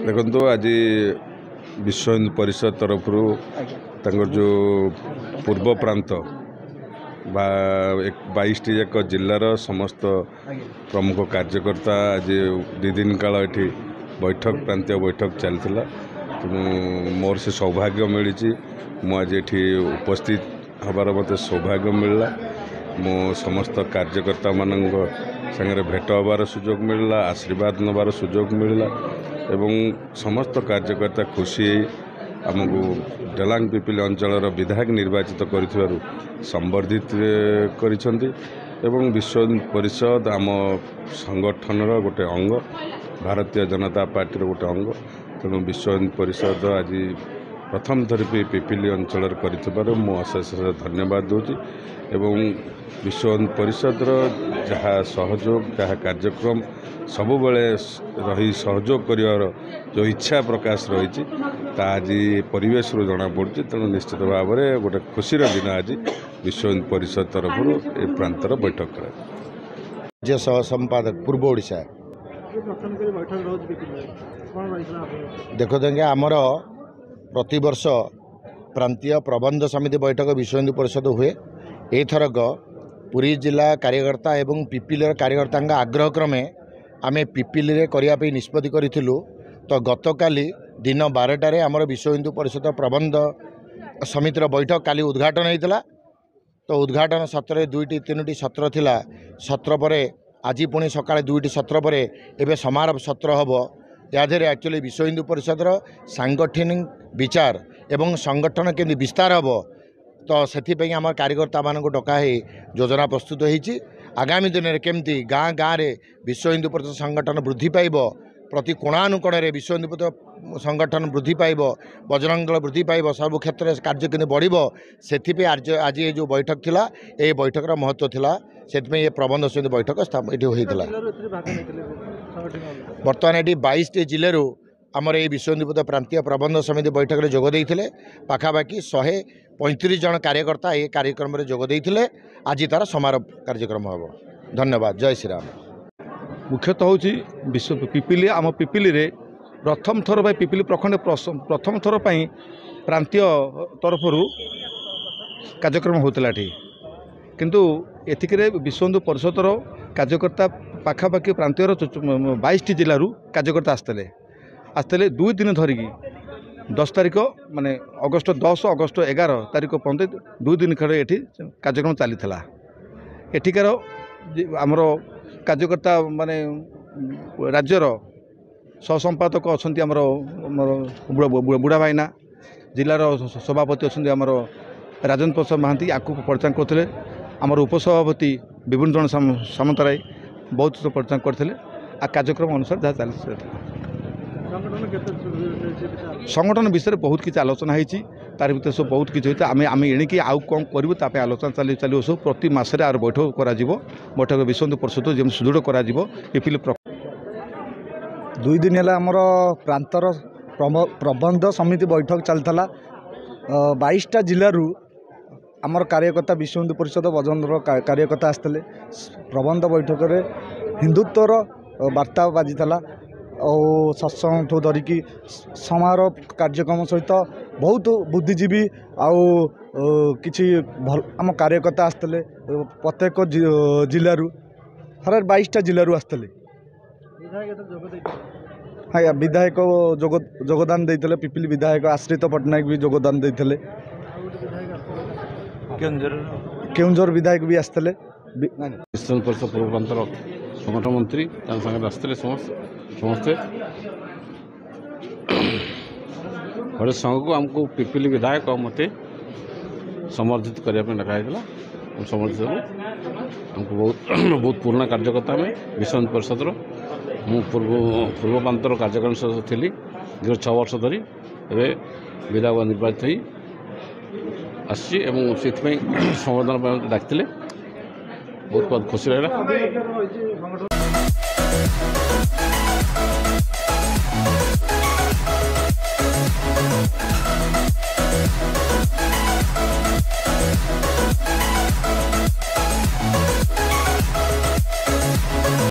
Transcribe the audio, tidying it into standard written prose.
देखो आज विश्व हिंदू परिषद तरफ जो पूर्व प्रांत 22 जाक जिलार समस्त प्रमुख कार्यकर्ता आज 2 दिन काल ये बैठक प्रांतीय बैठक चलता। तेणु मोर से सौभाग्य मिली मुझे ये उपस्थित हबार मत सौभाग्य मिलला। मो समस्त कार्यकर्ता मान संगे भेट हबार सुजोग मिलला, आशीर्वाद नबार सुजोग मिलला एवं समस्त कार्यकर्ता खुशी आमको डेलांग पिपिली अंचल विधायक निर्वाचित कर संबर्धित करिसेंती एवं विश्व परिषद आम संगठन गोटे अंग, भारतीय जनता पार्टी गोटे अंग। तेणु विश्व परिषद आज प्रथम थर पिपिली अंचल कर अशेष धन्यवाद दूची एवं विश्व परिषद जहाँ सहयोग जहाँ कार्यक्रम सब बेले रही सहयोग कर जो इच्छा प्रकाश रही आज परिवेश जना पड़ी। तेणु निश्चित भाव में गोटे खुशी दिन आज विश्व परिषद तरफ ए प्रांतर बैठक कर राज्य सह संपादक पूर्व ओडिशा देखो देंगे आमर प्रतिवर्ष प्रांतीय प्रबंध समिति बैठक विश्व हिंदू परिषद हुए। एथरक पुरी जिला कार्यकर्ता एवं पिपिलर कार्यकर्ता आग्रह क्रमे आमे पिपिली करने निष्पत्ति करूँ। तो गतकाली दिन 12टार आमर विश्व हिंदू परिषद प्रबंध समितिर बैठक काली उद्घाटन होता। तो उद्घाटन सत्र 2-3 सत्र थिला। सत्र पर आज पुणी सकाଳେ 2 सत्र पर एवं समारोह सत्र हम यादे एक्चुअली विश्व हिंदू परिषद सांगठनिक विचार एवं संगठन केमि विस्तार हम। तो से आम कार्यकर्ता मान डका योजना प्रस्तुत होती। आगामी दिन में केमती गाँ गाँव में विश्व हिंदू परिषद संगठन वृद्धि पाइब, प्रति कोणानुकोण में विश्व हिंदू परिषद संगठन वृद्धि पाइब, बजरंग दल वृद्धि पाइब, सब क्षेत्र में कार्य के बढ़ से आज ये जो बैठक थिला ये बैठक महत्व थिला। से ये प्रबंध समिति बैठक ये होता। बर्तमान ये 22 जिलूर आमर ये विश्व हिंदू परिषद प्रांतीय प्रबंध समिति बैठक में जोगदे पाखापाखि 135 जन कार्यकर्ता ये कार्यक्रम में जोगदे आज तार समारोह कार्यक्रम हम। धन्यवाद। जय श्री राम। मुख्यतः हूँ विश्व पिपिली आम पिपिली रे प्रथम थर पिपिली प्रखंड प्रथम थर प्रांतीय तरफ कार्यक्रम होता। किंतु एथिक विश्व हिंदू परिषदर कार्यकर्ता पाखापाखि प्रांतीय 22 जिलूर कार्यकर्ता आसते 2 दिन धरिकी 10 तारीख माने अगस्ट 10 अगस्ट 11 तारीख पर्यंत 2 दिन खड़े ये कार्यक्रम चली। एठिकार आमर कार्यकर्ता माने राज्यर सहसंपादक अच्छा आमर बुढ़ा भाईना, जिलार सभापति अच्छा आमर राजेन्द्र प्रसाद महांती आपको परिचालन करते। आमर उपसभापति विभिन्न जन सामंतराय बहुत परिचालन करते। आ कार्यक्रम अनुसार जहाँ चली संगठन विषय में बहुत किसी आलोचना होती। तार भर सब बहुत किसी होता। आम एणिकी आउ कौन करूँ ताप आलोचना चलो सब प्रति मसरे आर बैठक कर बैठक विश्व हिंदू परिषद जमी सुदृढ़ कर पिपिली 2 दिन है आमर प्रांतर प्रबंध समिति बैठक चलता। 22टा जिलूर आमर कार्यकर्ता विश्व हिंदू परिषद बजरंग कार्यकर्ता आसते। प्रबंध बैठक में हिंदुत्वर वार्ता बाजिला और सत्संग ठू धरिकी समारोह कार्यक्रम सहित बहुत बुद्धिजीवी आउ किछि आम कार्यकर्ता आसते। प्रत्येक जिलूर हर 22टा जिलूर आसते। हाँ विधायक जोगदान देते। पिपिली विधायक आश्रित पट्टनायक भी जोगदान देते। केउंझर विधायक भी आसते। विश्व परिषद पूर्व प्रांतर संगठन मंत्री आसते समस्ते बड़े संघ को आमको पिपिली विधायक मत समर्थित करने डकाईला। समर्थित हमको बहुत पुराना कार्यकर्ता में विश्व हिंदू परिषद मु पूर्व प्रांतर कार्यक्रम थी 6 वर्ष धरी एवं विधायक निर्वाचित हो आसी संवर्धन डाकते बहुत खुशी रहा।